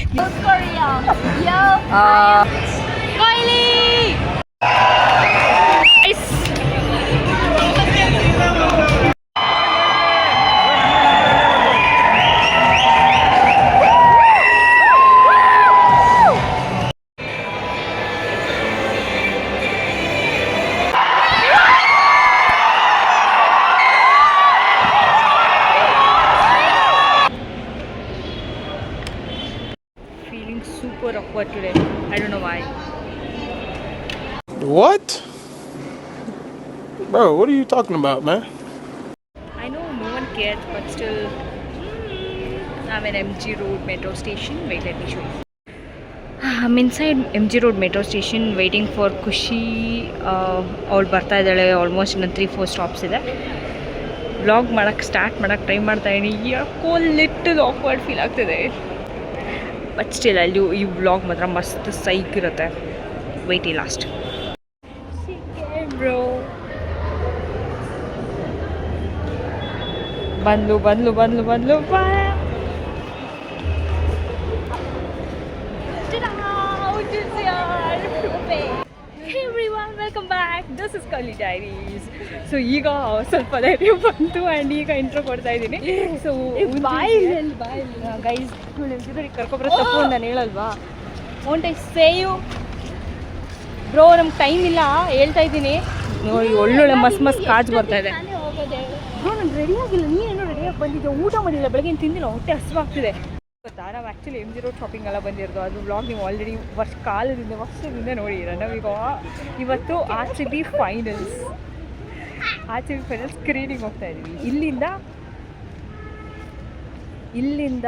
South Korea. Yo. Kylie. Nice. Feeling super awkward today. I don't know why. What? Bro, what are you talking about, man? I know no one cares, but still, I'm in MG Road metro station. Wait, let me show you. I'm inside MG Road metro station waiting for ಖುಷಿ. ಅವಳು ಬರ್ತಾ ಇದ್ದಾಳೆ. Almost ಇನ್ನೊಂದು 3-4 stops ಇದೆ. Vlog ಮಾಡೋಕ್ಕೆ start ಮಾಡೋಕ್ಕೆ try ಮಾಡ್ತಾಯಿದ್ದೀನಿ. ಯಾಕೋ ಲಿಟಲ್ ಆಕ್ವರ್ಡ್ ಫೀಲ್ ಆಗ್ತಿದೆ. ಬಟ್ ಸ್ಟಿಲ್ ಅಲ್ಲಿ ಈ ವ್ಲಾಗ್ ಮಾತ್ರ ಮಸ್ತ್ ಸೈಕ್ ಇರುತ್ತೆ. ವೆಯ್ಟಿ ಲಾಸ್ಟ್ ಬ್ರೋ. ಬಂದ್ಲು Hey everyone, welcome back. This is Kali Diaries. So ಈಗ ಸ್ವಲ್ಪ ಧೈರ್ಯ ಬಂತು ಆ್ಯಂಡ್ ಈಗ ಇಂಟ್ರೋ ಕೊಡ್ತಾ ಇದ್ದೀನಿ. ಸೊ ಗೈಸ್ ಕರ್ಕೊಬರೋ ತಪ್ಪು ನಾನು ಹೇಳಲ್ವಾ. Want I say you bro, ನಮ್ಗೆ ಟೈಮ್ ಇಲ್ಲ ಹೇಳ್ತಾ ಇದ್ದೀನಿ. ನೋಡಿ ಒಳ್ಳೊಳ್ಳೆ ಮಸ್ತ್ ಕಾಜು ಬರ್ತಾ ಇದೆ. ಬ್ರೋ ನಾನು ರೆಡಿ ಆಗಿಲ್ಲ, ನೀನೇನೋ ರೆಡಿಯಾಗಿ ಬಂದಿದ್ದೆ, ಊಟ ಮಾಡಿಲ್ಲ, ಬೆಳಗ್ಗೆ ತಿಂದಿಲ್ಲ, ಹೊಟ್ಟೆ ಹಸಿವಾಗ್ತಿದೆ. ಗೊತ್ತಾ, ನಾವು ಆ್ಯಕ್ಚುಲಿ MG Road ಶಾಪಿಂಗ್ ಎಲ್ಲ ಬಂದಿರೋದು. ಅದು ವ್ಲಾಗ್ ನೀವು ಆಲ್ರೆಡಿ ವರ್ಷದಿಂದ ನೋಡಿದ್ದೀರ. ನಾವೀಗ ಇವತ್ತು RCB ಫೈನಲ್ಸ್ ಸ್ಕ್ರೀನಿಂಗ್ ಹೋಗ್ತಾ ಇದ್ದೀವಿ. ಇಲ್ಲಿಂದ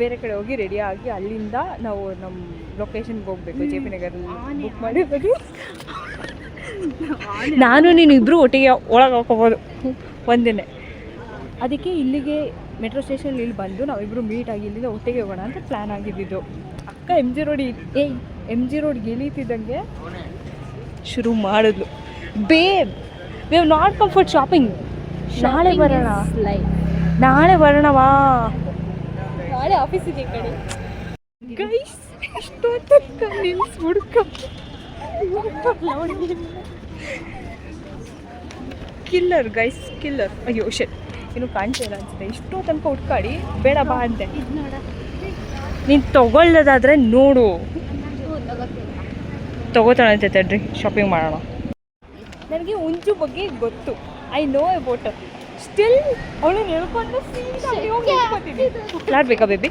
ಬೇರೆ ಕಡೆ ಹೋಗಿ ರೆಡಿ ಆಗಿ ಅಲ್ಲಿಂದ ನಾವು ನಮ್ಮ ಲೊಕೇಶನ್ಗೆ ಹೋಗಬೇಕು. JP ನಗರಲ್ಲಿ ಬುಕ್ ಮಾಡಿರೋದು. ನಾನು ನೀನು ಇಬ್ಬರು ಒಟ್ಟಿಗೆ ಒಳಗೆ ಹಾಕೋಬೋದು ಒಂದಿನೇ. ಅದಕ್ಕೆ ಇಲ್ಲಿಗೆ ಮೆಟ್ರೋ ಸ್ಟೇಷನ್ ಇಲ್ಲಿ ಬಂದು ನಾವಿಬ್ಬರು ಮೀಟ್ ಆಗಿ ಇಲ್ಲಿಂದ ಒಟ್ಟಿಗೆ ಹೋಗೋಣ ಅಂತ ಪ್ಲ್ಯಾನ್ ಆಗಿದ್ದು. ಅಕ್ಕ MG Road ಇಳಿತಿದ್ದಂಗೆ ಶುರು ಮಾಡಿದ್ಲು. Babe, we have not come for shopping. ನಾಳೆ ಬರೋಣವಾ. ನಾಳೆ ಆಫೀಸ್ ಇದೆ ಕಡೆ. ಗೈಸ್ ಇಷ್ಟೊತ್ತ ನಿಲ್ಸ್ ಹುಡ್ಕ ಕಿಲ್ಲರ್ ಗೈಸ್, ಕಿಲ್ಲರ್. ಅಯ್ಯೋ ಶೆಟ್, ಇನ್ನೂ ಕಾಣ್ತಾ ಇಲ್ಲ ಅನ್ಸುತ್ತೆ. ಇಷ್ಟೋ ತನಕ ಹುಡ್ಕಾಡಿ ಬೇಡ ಬಾ ಅಂತೆ. ನೀನು ತೊಗೊಳ್ಳೋದಾದರೆ ನೋಡು. ತೊಗೋತಾಳಂತೆ, ತಡ್ರಿ ಶಾಪಿಂಗ್ ಮಾಡೋಣ. ನನಗೆ ಉಂಚು ಬಗ್ಗೆ ಗೊತ್ತು, ಐ ನೋ ಅಬೌಟ್. ಸ್ಟಿಲ್ ಅವಳು ಹೇಳ್ಕೊಂಡು ಫ್ಲಾಟ್ ಬೇಕಾ ಬೇಬಿ?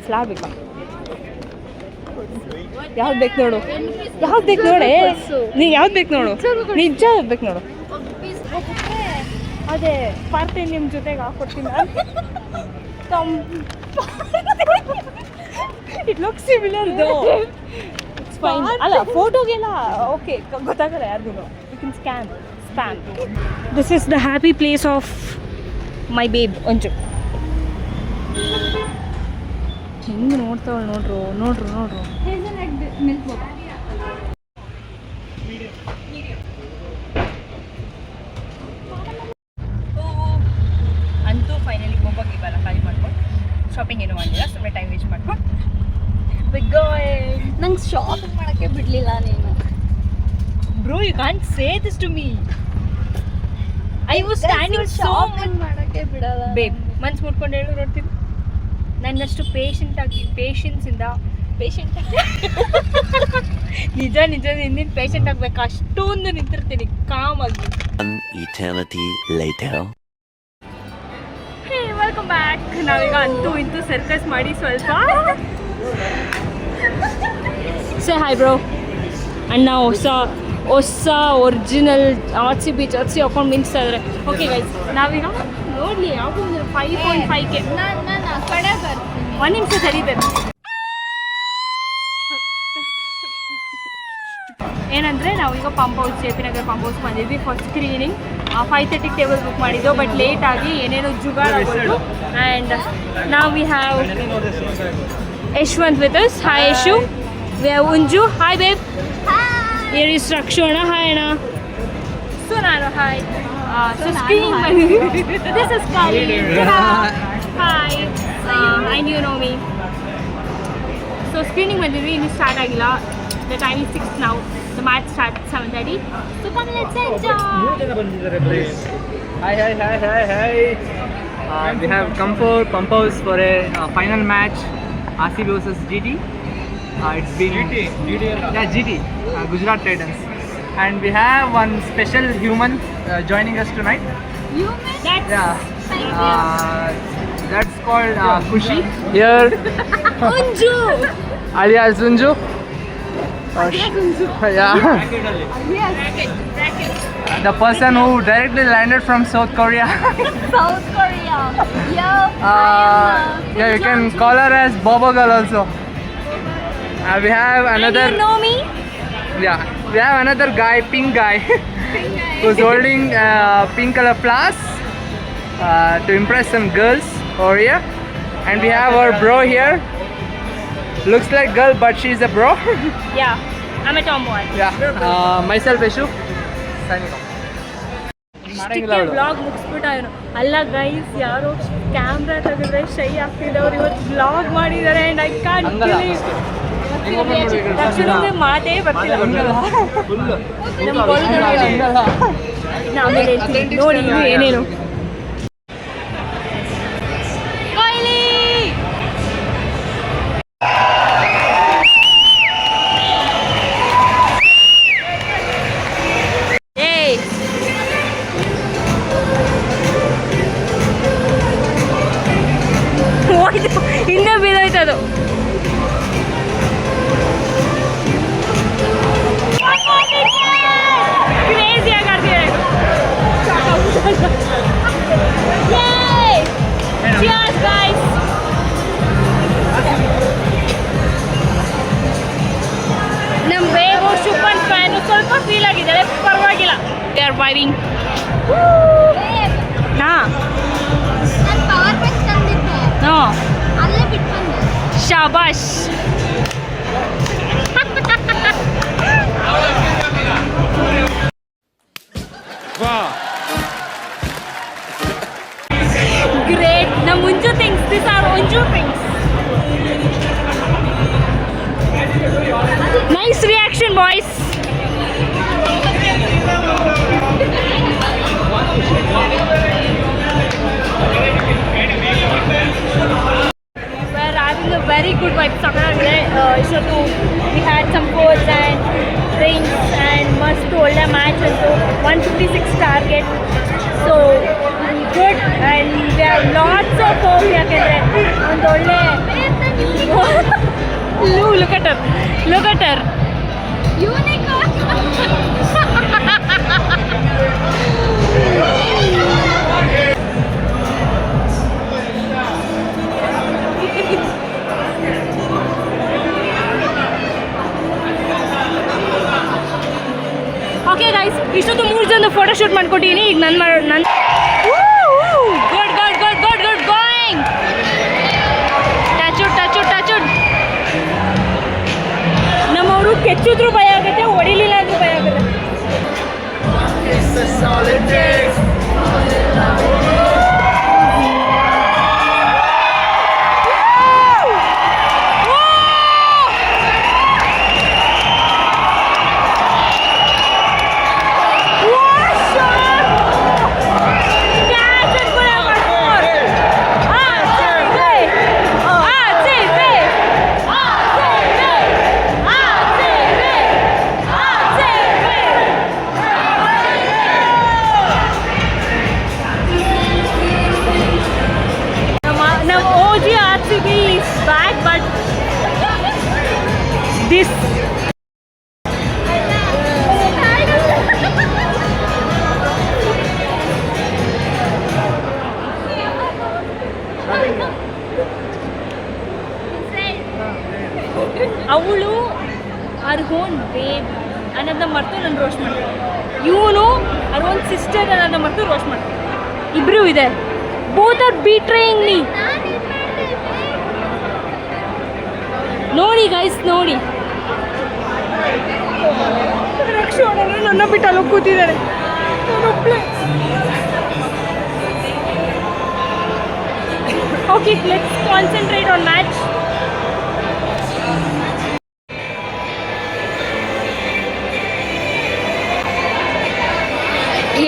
ಫ್ಲಾಟ್ ಬೇಕಾ? ಯಾವ್ದು ಬೇಕು ನೋಡು, ನೀ ಯಾವ್ದು ಬೇಕು ನೋಡು, ನಿಜ ಯಾವ್ದು ಬೇಕು ನೋಡು. ಅದೇ ಪಾರ್ಥೇನಿಯಂ ಜೊತೆಗೆ ಹಾಕೊಡ್ತೀನಿ ನಾನು. It looks similar though. It's fine. ಅಲ್ಲ ಫೋಟೋಗೆಲ್ಲ ಓಕೆ, ಗೊತ್ತಾಗಲ್ಲ ಯಾರಿಗೂ. You can spam. This is the happy place of my babe. ಒಂಚು ಹೆಂಗೆ ನೋಡ್ತಾವಳು ನೋಡ್ರು. ಅಂತೂ ಫೈನಲಿ ಮೊಬೈಲ್ ಇವೆಲ್ಲ ಖಾಲಿ ಮಾಡ್ಕೊಂಡು ಶಾಪಿಂಗ್ ಏನು ಮಾಡಿಲ್ಲ, ಸುಮ್ಮನೆ ಟೈಮ್ ವೇಸ್ಟ್ ಮಾಡ್ಕೊಂಡು ನಂಗೆ ಶಾಪಿಂಗ್ ಮಾಡೋಕ್ಕೆ ಬಿಡಲಿಲ್ಲ ನೀನು. Bro, you can't say this to me. I was standing shopping ಮಾಡೋಕ್ಕೆ ಬಿಡಲ್ಲ ಬೇಬ್. ಮನ್ಸು ಮುಟ್ಕೊಂಡು ಹೇಳು ನೋಡ್ತೀನಿ. ನನ್ನಷ್ಟು ಪೇಷನ್ಸಿಂದ ನಿಜ ನಿನ್ನ ಪೇಷಂಟ್ ಆಗಬೇಕು. ಅಷ್ಟೊಂದು ನಿಂತಿರ್ತೀನಿ ಕಾಮಾಗಿ. ಹೇ, ವೆಲ್ಕಮ್ ಬ್ಯಾಕ್. ನಾವೀಗ ಅಂತೂ ಇಂತೂ ಸರ್ಕಸ್ ಮಾಡಿ ಸ್ವಲ್ಪ ಸೇ ಹಾಯ್ ಬ್ರೋ. ಅಣ್ಣ ಹೊಸ ಒರಿಜಿನಲ್ RCB ಜರ್ಸಿ ಹಾಕೊಂಡು ಮಿಂಚ್ತಾ ಇದ್ದಾರೆ. ಓಕೆ ಗೈಸ್, ನಾವೀಗ ನೋಡಲಿ ಯಾವುದು 5.5K. ನಾನು ಆ ಕಡೆ ಬರ್ತೀನಿ, ಒಂದು ನಿಮಿಷ ಸರಿಬೇಕು. ಏನಂದರೆ ನಾವೀಗ pump house, JP Nagar pump house ಬಂದಿದ್ವಿ ಫಾರ್ ಸ್ಕ್ರೀನಿಂಗ್. 5:30 ಟೇಬಲ್ ಬುಕ್ ಮಾಡಿದ್ದೆವು, ಬಟ್ ಲೇಟಾಗಿ ಏನೇನೋ ಜುಗಾಡ್ ಆಗೋದು. ಆ್ಯಂಡ್ ನಾವು we have Yashwant with us. Hi Yashu. We have Unju. Hi babe. Here is Rakshona. Hi Anna. Sunaro. Hi. So screen. This is Kali. Hi. and you know me. So screening ಬಂದಿದ್ವಿ ಇನ್ನು start ಆಗಿಲ್ಲ. The time is 6 now. The match starts 7:30. So come let's enjoy. Hi. We have come for Pump House for a final match, RCB versus GT. It's been GT, Gujarat Titans, and we have one special human joining us tonight. That's That's called Kushi here, Unju. alias Unju. Yeah. The person who directly landed from South Korea. South Korea. Yo. Yeah, you can call her as Bobo Girl also. We have another. And you know me? Yeah, we have another guy, pink guy, who's holding pink color flowers to impress some girls over here. And we have our bro here. Looks like girl, but she's a bro. Yeah, I'm a tomboy. Yeah. Myself, Eshu. Signing off. ಇಷ್ಟಕ್ಕೆ blog ಮುಗಿಸ್ಬಿಟ್ಟ ಏನು ಅಲ್ಲ guys ಯಾರೋ camera ತೆಗೆದ್ರೆ ಶೈ ಆಗ್ತಿದ್ದವ್ರು ಇವತ್ತು blog ಮಾಡಿದ್ದಾರೆ and I can't ತಕ್ಷಣವೇ ಮಾತೇ ಬರ್ತಿಲ್ಲ ನಮ್ಮ ಆಮೇಲೆ ಹೇಳ್ತೀನಿ ನೋಡಿ ಇವು ಏನೇನು ಕೊಹ್ಲಿ ಹಿಂದೆ ಬಿದ್ದೋಯ್ತದು ಕ್ರೇಜಿಯಾಗಿ ಆಡ್ತಿದ್ದಾರೆ Cheers guys. ನಮ್ಮ ಬೇಗು ಶುಭನ್ ಫ್ಯಾನು ಸ್ವಲ್ಪ ಫೀಲ್ ಆಗಿದ್ದಾರೆ ಪರವಾಗಿಲ್ಲ ದೇ ಆರ್ ವೈವಿಂಗ್ ನಾ ನಾನು ಪವರ್ ಬ್ಯಾಂಕ್ ತಂದಿದ್ದೆ ನೋ ಅಲ್ಲೇ ಬಿಟ್ಟು ಬಂದೆ. ಶಾಬಾಷ್ ಗ್ರೇಟ್ ನಮ್ಮ Munju things this are Munju things nice reaction boys having a very good vibe. Ishatu, we had some foods and drinks and must hold a match and so 156 target. So good and there are lots of hope yakandre and look at her. Unicorn. Okay guys ಇಷ್ಟೊತ್ತು 3 ಜನ photo shoot ಮಾಡ್ಕೊಟ್ಟಿದ್ದೀನಿ ಈಗ ನನ್ನ good going touch ನಮ್ಮವರು ಕೆಚ್ಚಿದ್ರು ಭಯ ಆಗುತ್ತೆ ಹೊಡಿಲಿಲ್ಲ ಅಂದ್ರೂ ಭಯ ಆಗುತ್ತೆ this ಅವಳು ಅವ್ರ ಓನ್ ಬೇಬ್ ಅನ್ನೋದನ್ನ ಮರೆತು ನಾನು ರೋಸ್ಟ್ ಮಾಡ್ತೀನಿ ಇವನು ಅವ್ರ ಓನ್ ಸಿಸ್ಟರ್ ಅನ್ನೋದನ್ನ ಮರೆತು ರೋಸ್ಟ್ ಮಾಡ್ತೀನಿ ಇಬ್ಬರು ಇದೆ ಬೋತ್ ಆರ್ ಬಿಟ್ರೇಯಿಂಗ್ ಮೀ ನೋಡಿ ಗೈಸ್ ನೋಡಿ ರಕ್ಷಣೆ ನನ್ನ ಬಿಟ್ಟು ಅಲ್ಲಿ ಕೂತಿದ್ದಾರೆ Okay, let's concentrate on match.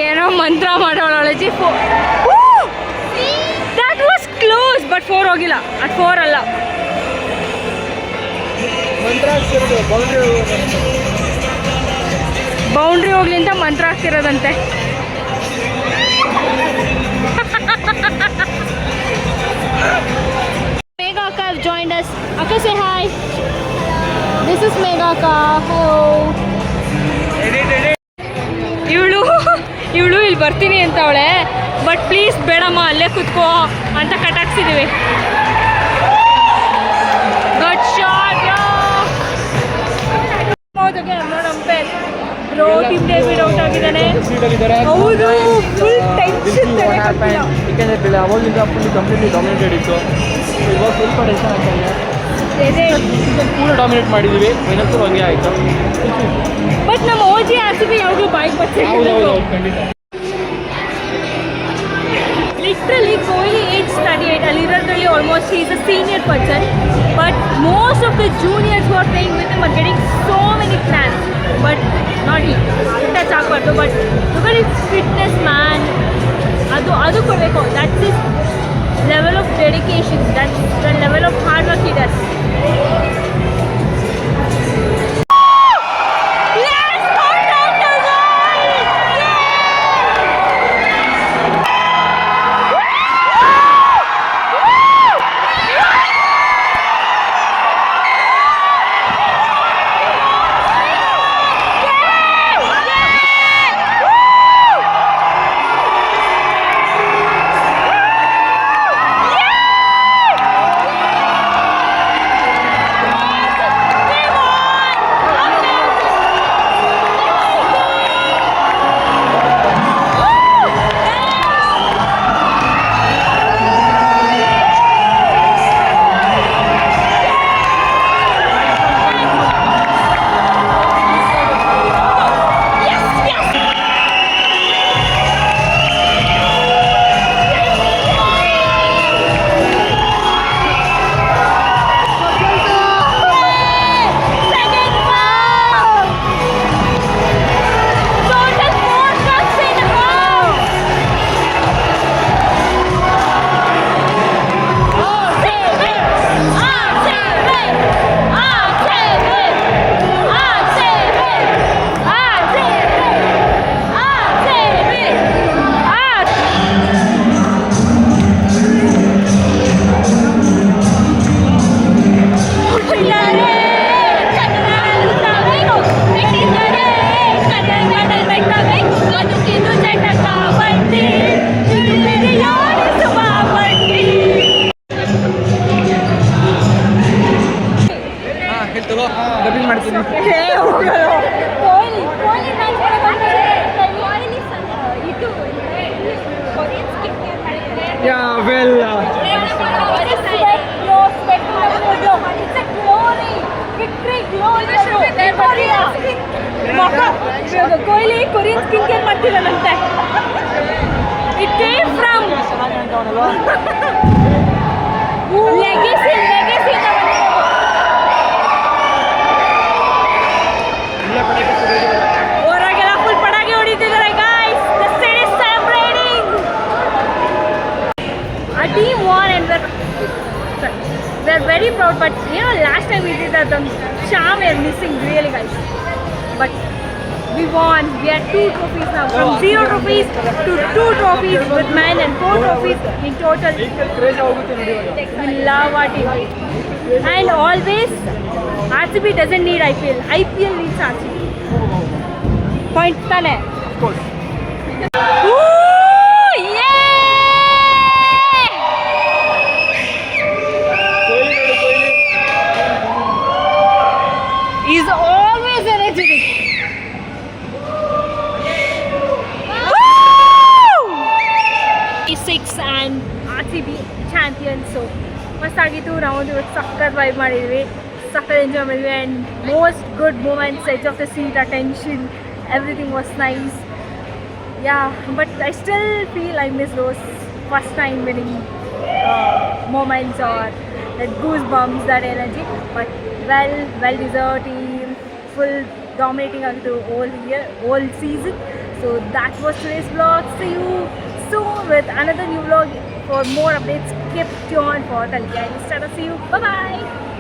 ಏನೋ ಮಂತ್ರ ಮಾಡೋಳಜಿ that was close but 4 ಹೋಗಿಲ್ಲ at 4 ಅಲ್ಲ ಬೌಂಡ್ರಿ ಹೋಗ್ಲಿ ಅಂತ ಮಂತ್ರ ಆಗ್ತಿರೋದಂತೆ Megha Akka have joined us. Akka, say hi. This is Megha Akka. Hello. ಇವಳು ಇಲ್ಲಿ ಬರ್ತೀನಿ ಅಂತ ಅವಳೆ ಬಟ್ ಪ್ಲೀಸ್ ಬೇಡಮ್ಮ ಅಲ್ಲೇ ಕುತ್ಕೋ ಅಂತ ಕಟಾಕ್ಸಿದೀವಿ good shot bro team David out ಆಗಿದ್ದಾನೆ ಹೌದು ಫುಲ್ ಟೆನ್ಷನ್ ಯಾಕೆಂದ್ರೆ ಅವಾಗಿಂದ ಫುಲ್ ಕಂಪ್ಲೀಟ್ಲಿ ಡಾಮಿನೇಟೆಡ್ ಇತ್ತು ಇವಾಗ ಸ್ವಲ್ಪ ಟೆನ್ಷನ್ ಆಗ್ತಾ ಇದೆ ಕೂಡ ಡಾಮಿನೇಟ್ ಮಾಡಿದ್ದೀವಿ ಫೈನಲ್ ಹಂಗೆ ಆಯಿತು ಬಟ್ ನಮ್ಮ ಓಜಿ ಆರ್ ಸಿ ಬಿ ಯಾವಾಗಲೂ ಬಾಯ್ಗೆ ಬಚ್ಚೆ ಖಂಡಿತ ಲಿಟ್ರಲಿ ಕೊಹ್ಲಿ ಏಜ್ 38 ಅಲ್ಲಿರೋದ್ರಲ್ಲಿ almost he is a senior person but most of the juniors who are playing with him are getting so many plans but not ಈ ಟಚ್ ಆಗಬಾರ್ದು but look is fitness man ಅದು ಕೊಡಬೇಕು that's is level of dedication that's the level of hard work it does dubbing ಮಾಡ್ತೀನಿ Yeah, well, Kohli Korean skin care ಮಾಡ್ತಿದ್ದಾನಂತೆ it came from legacy ಹೊರಗೆಲ್ಲ full ಪಟಾಕಿ ಹೊಡಿತಿದ್ದಾರೆ guys the state is celebrating our team won and we're very proud but you know last time we did that the charm we are missing really guys but we won we had 2 trophies now from 0 trophies to 2 trophies with men and 4 trophies in total we love our team and always RCB doesn't need IPL needs RCB point tane of course He's always energetic. Six and RCB champions. So, must ಆಗಿತ್ತು ನಾವು ಸಕ್ಕತ್ vibe ಮಾಡಿದ್ವಿ ಸಕ್ಕತ್ enjoy ಮಾಡಿದ್ವಿ and most good moments edge of the seat attention everything was nice yeah but I still feel I miss those first time winning moments or that goosebumps, that energy. But well deserved team, full dominating of the whole season. So that was today's vlog. See you soon with another new vlog. For more updates, keep tuned for Kalki Insta. See you. Bye bye.